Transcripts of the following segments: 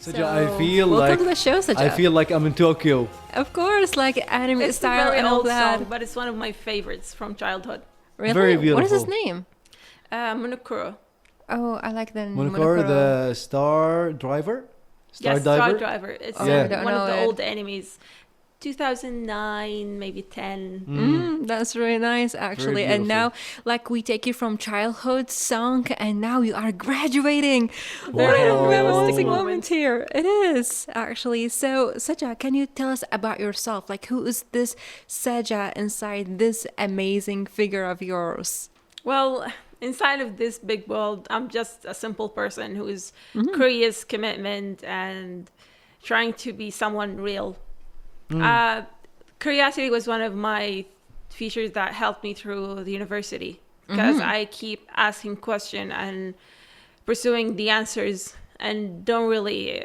Saja, I feel welcome to the show, Saja. I feel like I'm in Tokyo. Of course, like anime It's style a very and all old that. song, but it's one of my favorites from childhood. Really? Very What is his beautiful. name? Monokuro. Oh, I like the Monokuro, the star driver? Star Yes, diver? Star Driver. It's Yeah. I don't one of know the it. old enemies. 2009, maybe 10. That's really nice, actually. And now, like, we take you from childhood song, and now you are graduating. What a Wow. realistic Moment. moment here. It is, actually. So, Saja, can you tell us about yourself? Like, who is this Saja inside this amazing figure of yours? Well, inside of this big world, I'm just a simple person who is curious, commitment, and trying to be someone real. Curiosity was one of my features that helped me through the university because I keep asking questions and pursuing the answers and don't really,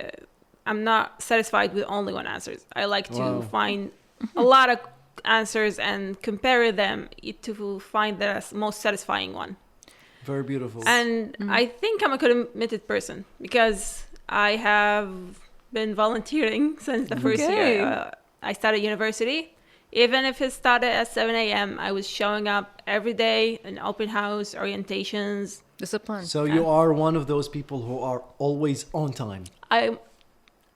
I'm not satisfied with only one answer. I like to find a lot of answers and compare them to find the most satisfying one. Very beautiful. And I think I'm a committed person because I have been volunteering since the first year. I started university. Even if it started at 7 a.m., I was showing up every day in open house, orientations. Discipline. So you are one of those people who are always on time. I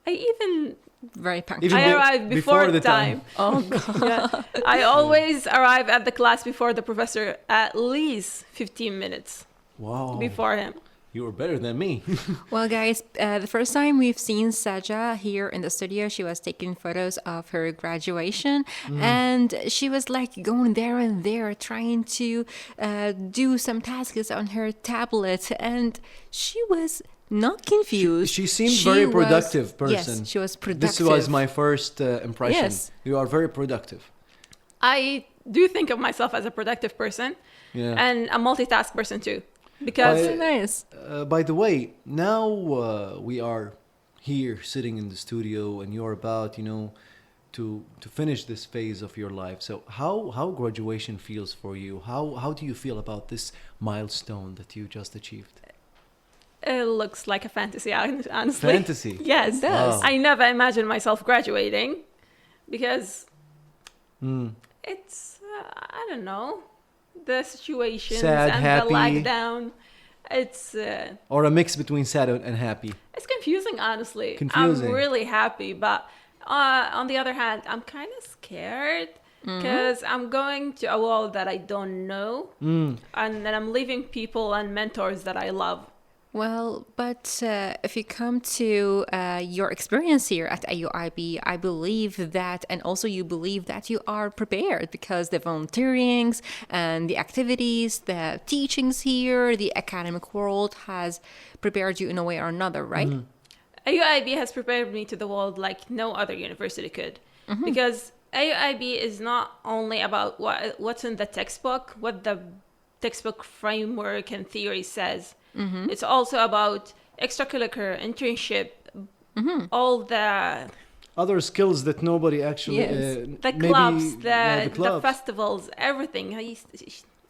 even Very punctual. Even I arrive before the time. Oh, God. Yeah. I always arrive at the class before the professor at least 15 minutes Wow. before him. You were better than me. Well, guys, the first time we've seen Saja here in the studio, she was taking photos of her graduation, and she was like going there and there, trying to do some tasks on her tablet, and she was not confused. She seemed very productive person. Yes, she was productive. This was my first impression. Yes. You are very productive. I do think of myself as a productive person and a multitask person too. Because So nice. By the way, now we are here sitting in the studio, and you're about, to finish this phase of your life. So how graduation feels for you? How do you feel about this milestone that you just achieved? it looks like a fantasy, honestly. Fantasy. Yes, It does. Wow. I never imagined myself graduating because it's, I don't know, the situations Sad, and happy. the lockdown. It's Or a mix between sad and happy? it's confusing, honestly. Confusing. I'm really happy, but on the other hand, I'm kind of scared because I'm going to a world that I don't know, and then I'm leaving people and mentors that I love. Well, but if you come to your experience here at AUIB, I believe that, and also you believe that you are prepared because the volunteerings and the activities, the teachings here, the academic world has prepared you in a way or another, right? AUIB has prepared me to the world like no other university could, because AUIB is not only about what's in the textbook, what the textbook framework and theory says. It's also about extracurricular, internship, all the Other skills that nobody actually... Yes. the maybe- clubs, yeah, the festivals, everything.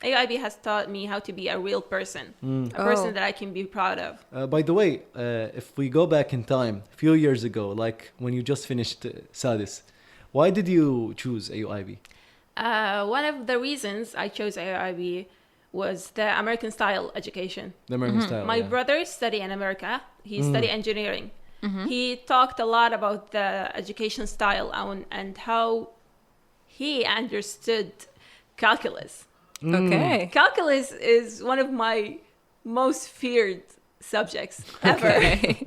AIB has taught me how to be a real person, a person that I can be proud of. By the way, if we go back in time, a few years ago, like when you just finished Sadis, why did you choose AUIB? One of the reasons I chose AIB was the American style education. The American style. My brother studied in America. He studied engineering. He talked a lot about the education style and how he understood calculus. Okay. Calculus is one of my most feared subjects ever. Okay.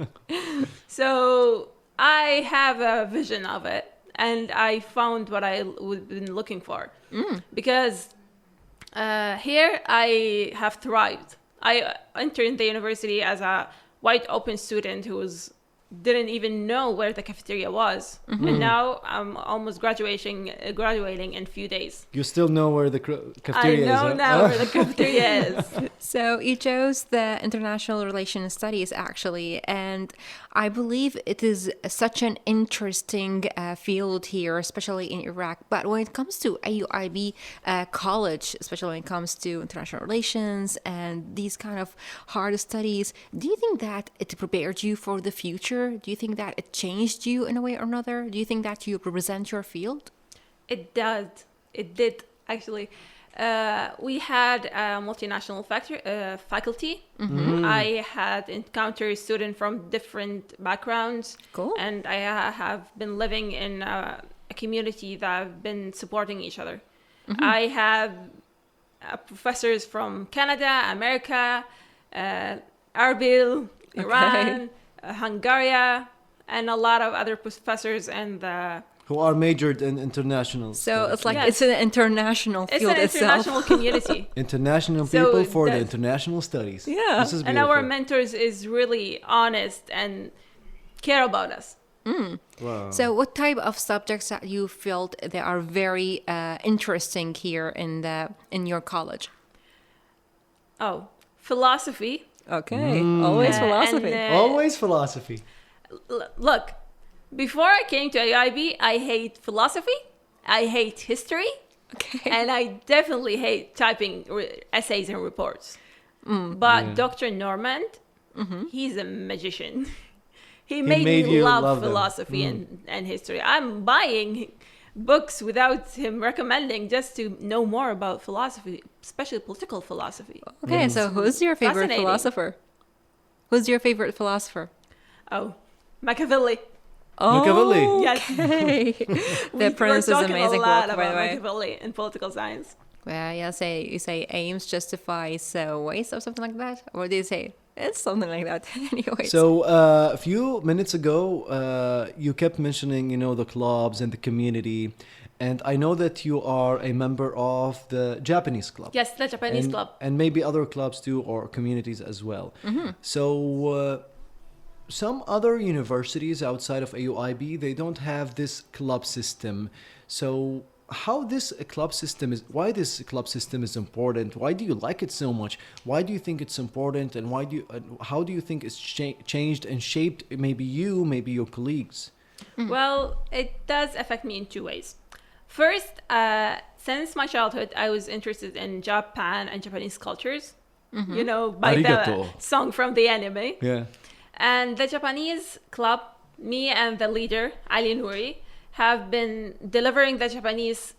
So I have a vision of it, and I found what I would been looking for. Because here I have thrived. I entered the university as a wide open student who didn't even know where the cafeteria was, and now I'm almost graduating in a few days. You still know where the cafeteria is, I know huh? now where the cafeteria is. So you chose the international relations studies actually, and I believe it is such an interesting field here, especially in Iraq. But when it comes to AUIB college, especially when it comes to international relations and these kind of hard studies, do you think that it prepared you for the future? Do you think that it changed you in a way or another? Do you think that you represent your field? It does. It did, actually. We had a multinational faculty. I had encountered students from different backgrounds. Cool. And I have been living in a community that have been supporting each other. I have professors from Canada, America, Erbil, Iran, Hungary, and a lot of other professors and Who are majored in international. So it's like Yes. it's an international it's field an itself. international community. International So people for the that's- international studies. Yeah. This is And beautiful. our mentors is really honest and care about us. Wow. So what type of subjects that you felt they are very interesting here in your college? Oh, philosophy. Okay, always philosophy. and, Always philosophy. Look, before I came to AIB, I hate philosophy, I hate history, Okay. and I definitely hate typing essays and reports. But Yeah. Dr. Normand, he's a magician. He made made me you love love them. philosophy and history. I'm buying books without him recommending just to know more about philosophy, especially political philosophy. Okay, so who's your favorite Fascinating. philosopher? Who's your favorite philosopher? Oh, Machiavelli. Machiavelli. Yes. Okay. The We're Prince is an talking amazing a lot book, by the about way. Machiavelli in political science. Well, you say aims justifies waste or something like that, or do you say it's something like that? Anyways. So a few minutes ago, you kept mentioning, the clubs and the community, and I know that you are a member of the Japanese club. Yes, the Japanese club. And maybe other clubs too, or communities as well. So some other universities outside of AUIB, they don't have this club system. So why this club system is important? Why do you like it so much? Why do you think it's important? And how do you think it's changed and shaped maybe you, maybe your colleagues? Well, it does affect me in two ways. First, since my childhood, I was interested in Japan and Japanese cultures. By Arigato. the song from the anime. Yeah. And the Japanese club, me and the leader, Ali Nouri, have been delivering the Japanese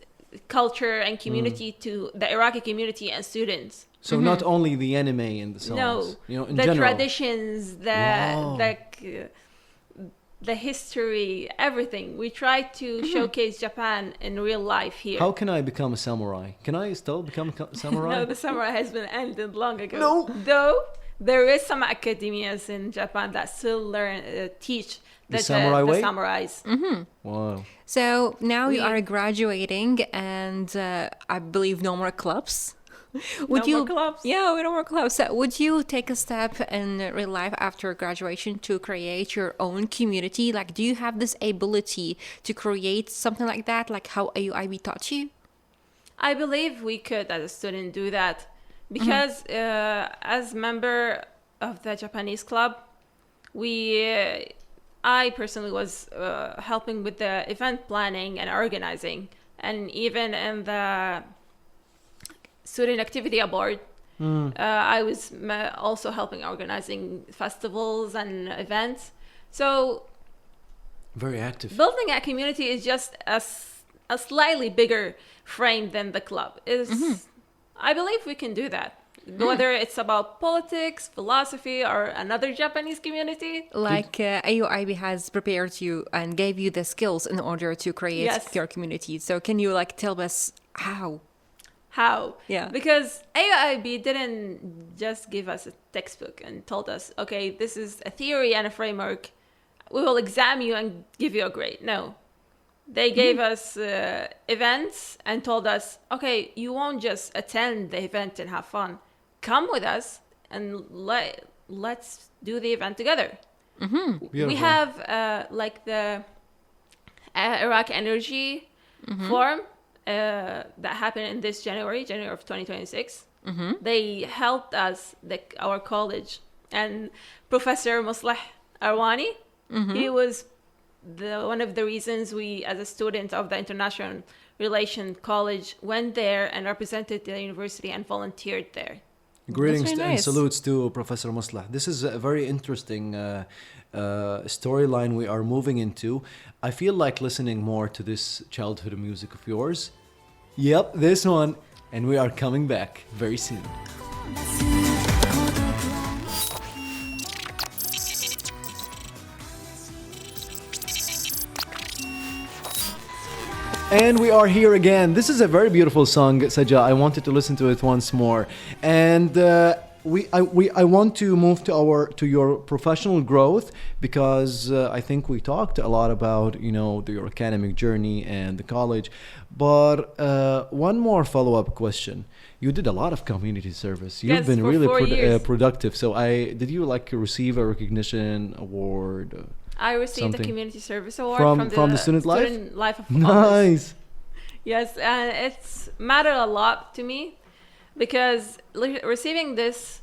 culture and community to the Iraqi community and students. So not only the anime and the songs, No, in the general. traditions, the history, everything. We try to showcase Japan in real life here. How can I become a samurai? Can I still become a samurai? No, the samurai has been ended long ago. No. Though there is some academias in Japan that still teach The samurai way? samurais. Wow. So now you We- are graduating, and I believe no more clubs. More clubs? Yeah, no more clubs. So would you take a step in real life after graduation to create your own community? Like, do you have this ability to create something like that, like how AUIB taught you? I believe we could, as a student, do that because as member of the Japanese club, I personally was helping with the event planning and organizing, and even in the student activity board, I was also helping organizing festivals and events. So Very active. building a community is just a slightly bigger frame than the club is. I believe we can do that, whether it's about politics, philosophy, or another Japanese community. Like AUIB has prepared you and gave you the skills in order to create Yes. your community. So can you tell us how? How? Yeah. Because AIB didn't just give us a textbook and told us, okay, this is a theory and a framework. We will examine you and give you a grade. No. They gave us events and told us, okay, you won't just attend the event and have fun. Come with us and let's do the event together. Beautiful. We have like the Iraq Energy Forum that happened in this January of 2026. They helped us, our college, and Professor Musleh Arwani He was one of the reasons we, as a student of the International Relation College, went there and represented the university and volunteered there. Greetings really and nice. salutes to Professor Muslah. This is a very interesting storyline we are moving into. I feel like listening more to this childhood music of yours. Yep, this one. And we are coming back very soon. And we are here again. This is a very beautiful song, Saja. I wanted to listen to it once more. And I want to move to your professional growth, because I think we talked a lot about your academic journey and the college. But one more follow-up question. You did a lot of community service. You've Yes, been for really 4 years. productive. So did you receive a recognition award? I received Something. a community service award From the student life? life of others. Nice. Yes, and it's mattered a lot to me, because receiving this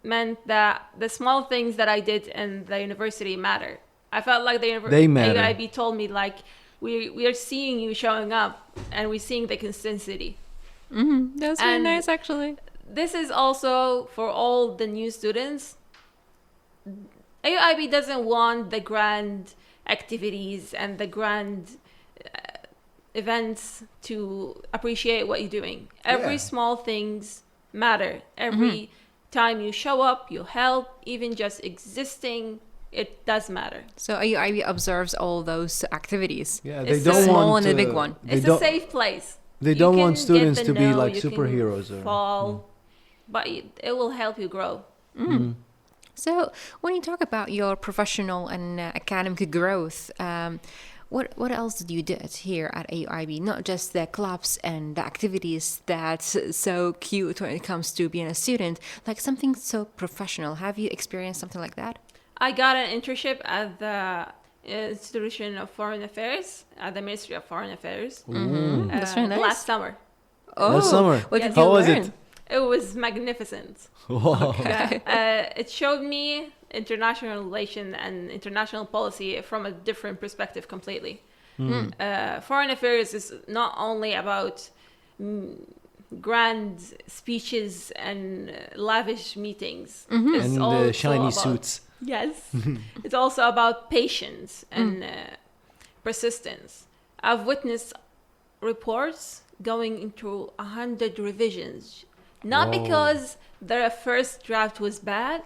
meant that the small things that I did in the university matter. I felt like They matter. AIB told me, like, we are seeing you showing up, and we're seeing the consistency. That's really And nice, actually. This is also for all the new students. AIB doesn't want the grand activities and the grand events to appreciate what you're doing. Every Yeah. small things matter. Every time you show up, you help, even just existing, it does matter. So AUIB observes all those activities. Yeah, It's they a don't small want and a big one. They It's a don't, safe place. They You don't can want get students the to be no, like you can superheroes or fall, but it will help you grow. So when you talk about your professional and academic growth, what else did you did here at AUIB? Not just the clubs and the activities that's so cute when it comes to being a student, like something so professional. Have you experienced something like that? I got an internship at the Institution of Foreign Affairs, at the Ministry of Foreign Affairs, That's very nice. last summer. Last summer. What Yes. did you How was learn? it? It was magnificent. Wow. It showed me international relation and international policy from a different perspective completely. Foreign affairs is not only about grand speeches and lavish meetings. It's And also shiny about- suits. Yes. It's also about patience and persistence. I've witnessed reports going into 100 revisions. Not Whoa. because their first draft was bad,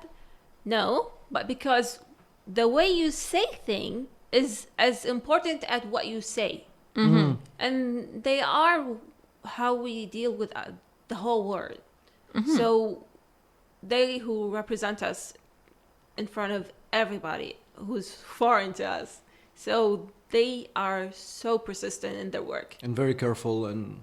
no, but because the way you say thing is as important as what you say. And they are how we deal with the whole world. So they who represent us in front of everybody who's foreign to us. So they are so persistent in their work. And very careful and,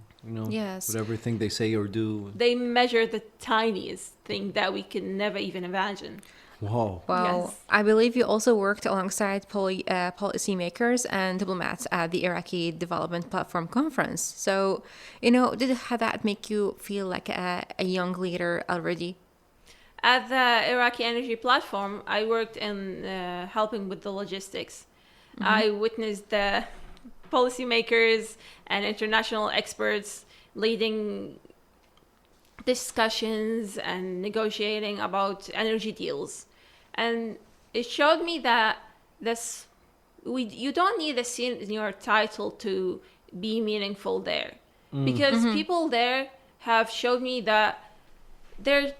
Yes. with everything they say or do. They measure the tiniest thing that we can never even imagine. Wow. Well, Yes. I believe you also worked alongside policymakers and diplomats at the Iraqi Development Platform Conference. So, did that make you feel like a young leader already? At the Iraqi Energy Platform, I worked in helping with the logistics. I witnessed the policymakers and international experts leading discussions and negotiating about energy deals. And it showed me that you don't need a senior title to be meaningful there. Because people there have showed me that they're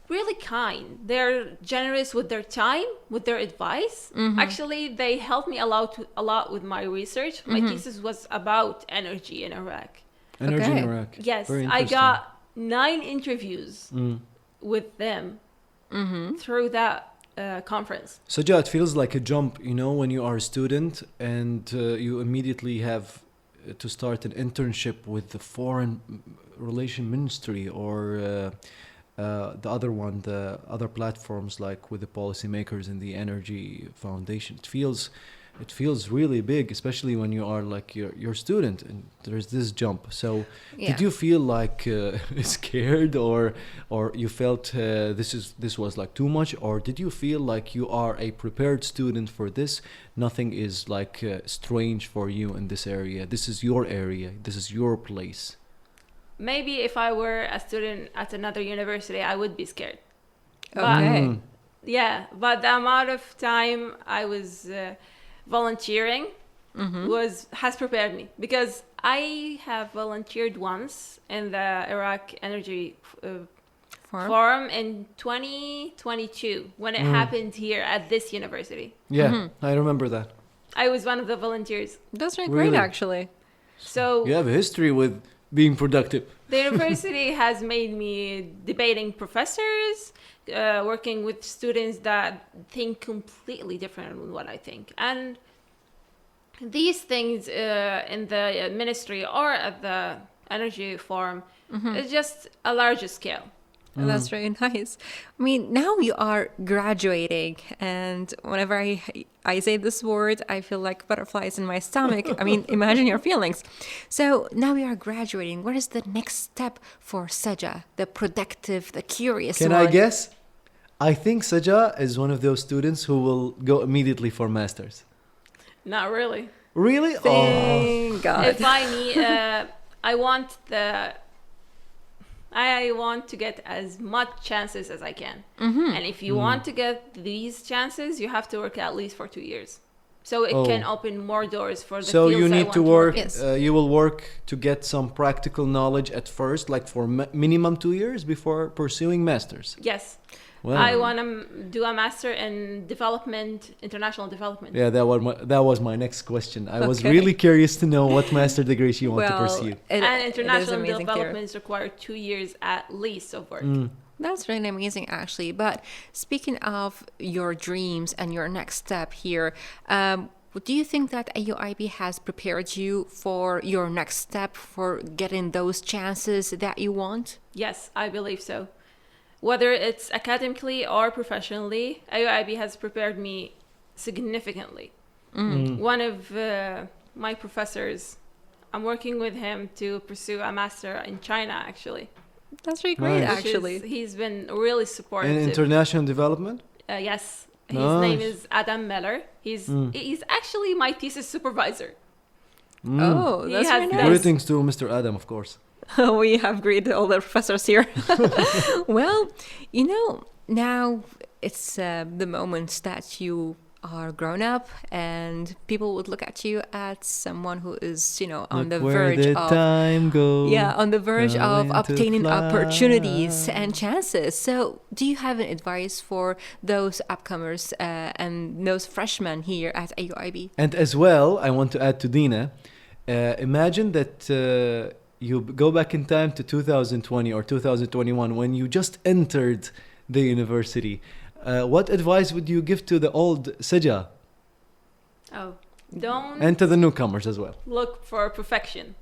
really kind. They're generous with their time, with their advice. Actually, they helped me a lot with my research. My thesis was about energy in Iraq. Energy Okay. in Iraq. Yes, Very I interesting. got 9 interviews with them through that conference. Saja, it feels like a jump, when you are a student and you immediately have to start an internship with the Foreign Relation Ministry or the other platforms like with the policymakers and the Energy Foundation. It feels it feels really big, especially when you are like your student and there's this jump. So did you feel like scared, or you felt this was like too much, or did you feel like you are a prepared student for this? Nothing is like strange for you in this area. This is your area. This is your place. Maybe if I were a student at another university, I would be scared. Okay. Yeah, but the amount of time I was volunteering has prepared me, because I have volunteered once in the Iraq Energy Forum in 2022 when it happened here at this university. Yeah, I remember that. I was one of the volunteers. That's really Really? great, actually. So You have a history with being productive. the university has made me debating professors, working with students that think completely different than what I think. And these things in the ministry or at the energy forum is just a larger scale. That's really nice. I mean, now you are graduating, and whenever I say this word, I feel like butterflies in my stomach. I mean, imagine your feelings. So now you are graduating. What is the next step for Saja, the productive, the curious Can one? I guess? I think Saja is one of those students who will go immediately for masters. Not really. Really? Oh. Thank God. If I need, I want to get as much chances as I can. And if you want to get these chances, you have to work at least for 2 years. So it can open more doors for the So fields you I need want to work, Yes. you will work to get some practical knowledge at first, like for minimum 2 years before pursuing masters. Yes. Wow. I want to do a master in development, international development. Yeah, that was my next question. I was Okay. really curious to know what master degree you want to pursue. And it is international amazing here. developments require 2 years at least of work. That's really amazing, actually. But speaking of your dreams and your next step here, do you think that AUIB has prepared you for your next step, for getting those chances that you want? Yes, I believe so. Whether it's academically or professionally, AUIB has prepared me significantly. One of my professors, I'm working with him to pursue a master in China, actually. That's really great, Nice. actually. He's been really supportive. In international development? Yes. His Nice. name is Adam Miller. He's actually my thesis supervisor. Oh, He that's has really that. nice. Greetings to Mr. Adam, of course. We have greeted all the professors here. Well, now it's the moment that you are grown up and people would look at you as someone who is, on the Where verge did of... time go? Yeah, on the verge of Going to obtaining fly. opportunities and chances. So do you have an advice for those upcomers and those freshmen here at AUIB? And as well, I want to add to Dina, imagine that you go back in time to 2020 or 2021 when you just entered the university. What advice would you give to the old Saja Oh, don't and to the newcomers as well? look for perfection.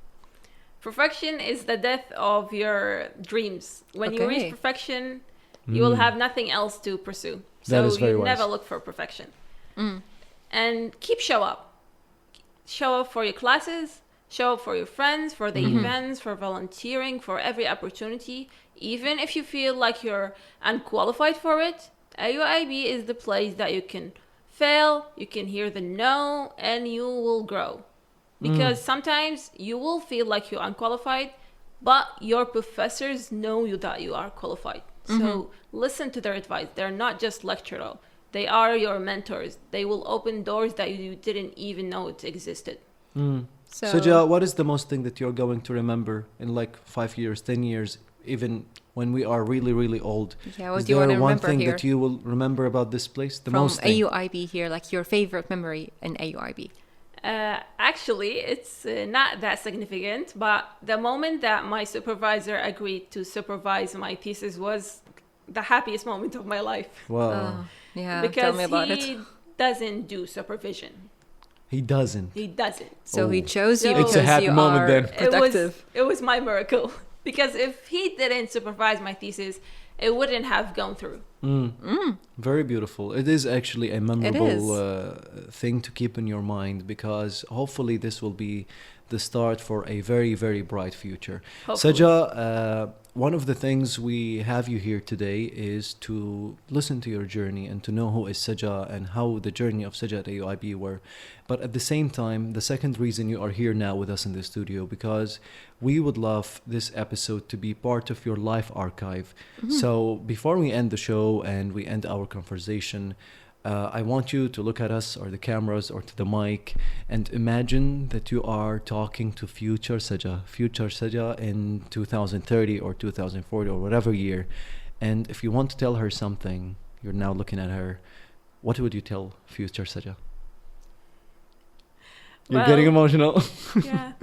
Perfection is the death of your dreams. When you Okay. reach perfection, you will have nothing else to pursue. That So is very you wise. never look for perfection. And show up. Show up for your classes, show up for your friends, for the events, for volunteering, for every opportunity. Even if you feel like you're unqualified for it, AUIB is the place that you can fail, you can hear the no, and you will grow. Because sometimes you will feel like you're unqualified, but your professors know you that you are qualified. So listen to their advice. They're not just lecturer. They are your mentors. They will open doors that you didn't even know it existed. So, Saja, what is the most thing that you're going to remember in like 5 years, 10 years, even when we are really, really old? Yeah, what is do you want there to one remember thing here? that you will remember about this place the from most thing? AUIB here, like your favorite memory in AUIB? Actually, it's not that significant, but the moment that my supervisor agreed to supervise my thesis was the happiest moment of my life. Wow. Oh, yeah, Because tell me about he it. doesn't do supervision. He doesn't. He doesn't. So he Oh. chose you So- because It's a happy you moment are then. productive. It was my miracle. Because if he didn't supervise my thesis, it wouldn't have gone through. Very beautiful. It is actually a memorable thing to keep in your mind, because hopefully this will be the start for a very, very bright future. Hopefully. Saja, one of the things we have you here today is to listen to your journey and to know who is Saja and how the journey of Saja at AUIB were. But at the same time, the second reason you are here now with us in the studio, because we would love this episode to be part of your life archive. So before we end the show and we end our conversation, I want you to look at us or the cameras or to the mic and imagine that you are talking to future Saja in 2030 or 2040 or whatever year. And if you want to tell her something, you're now looking at her, what would you tell future Saja? You're getting emotional. Yeah.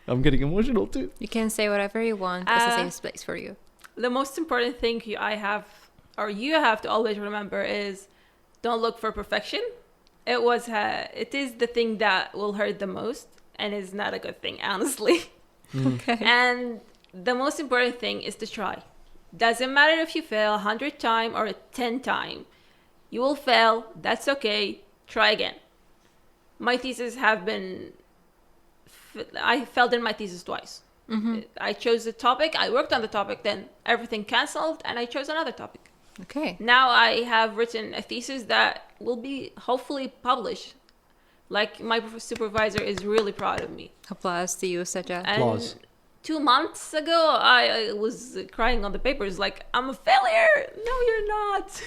I'm getting emotional too. You can say whatever you want. It's a safe space for you. The most important thing you have to always remember is, don't look for perfection. It is the thing that will hurt the most, and is not a good thing, honestly. Okay. And the most important thing is to try. Doesn't matter if you fail 100 times or 10 times. You will fail. That's okay. Try again. My thesis I failed in my thesis twice. I chose the topic. I worked on the topic. Then everything canceled, and I chose another topic. Okay. Now I have written a thesis that will be hopefully published. Like, my supervisor is really proud of me. Applause to you, Saja. And Applause. 2 months ago, I was crying on the papers like, I'm a failure. No, you're not.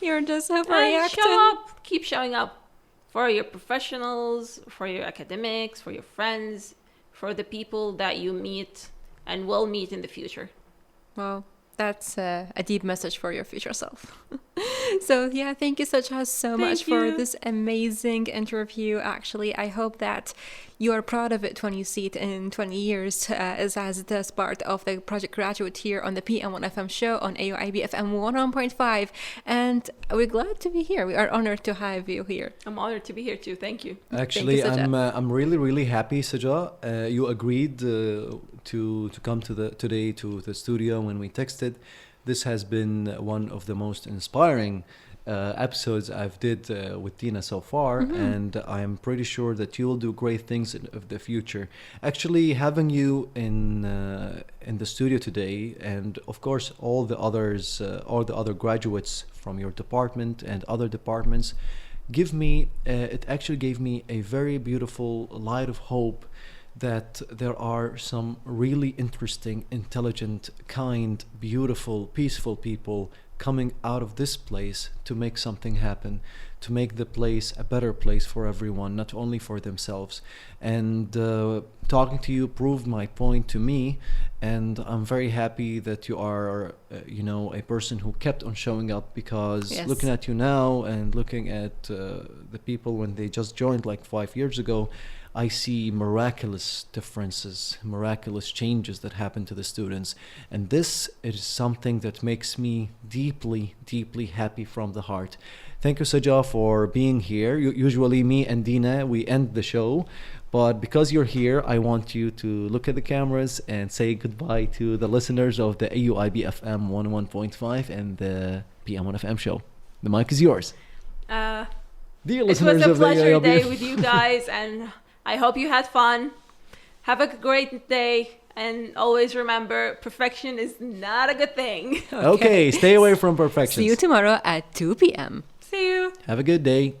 You're just And overreacting. show up. Keep showing up for your professionals, for your academics, for your friends, for the people that you meet and will meet in the future. Wow. That's a deep message for your future self. So yeah, thank you Saja so much for this amazing interview. Actually, I hope that you are proud of it when you see it in 20 years as it is part of the Project Graduate here on the PM1FM show on AUIB FM 101.5. And we're glad to be here. We are honored to have you here. I'm honored to be here too. Thank you. Actually, Thank you, Saja. I'm really, really happy, Saja. You agreed to come today to the studio when we texted. This has been one of the most inspiring episodes I've did with Tina so far, and I'm pretty sure that you will do great things in the future. Actually, having you in the studio today, and of course all the other graduates from your department and other departments, it actually gave me a very beautiful light of hope that there are some really interesting, intelligent, kind, beautiful, peaceful people coming out of this place to make something happen, to make the place a better place for everyone, not only for themselves. And talking to you proved my point to me, and I'm very happy that you are, a person who kept on showing up, because Yes. looking at you now and looking at the people when they just joined like 5 years ago, I see miraculous differences, miraculous changes that happen to the students. And this is something that makes me deeply, deeply happy from the heart. Thank you, Saja, for being here. Usually me and Dina, we end the show. But because you're here, I want you to look at the cameras and say goodbye to the listeners of the AUIB FM 101.5 and the PM1FM show. The mic is yours. Dear It listeners was a of the pleasure AUIB day with you guys, and I hope you had fun. Have a great day, and always remember, perfection is not a good thing. Okay, stay away from perfection. See you tomorrow at 2 p.m. See you. Have a good day.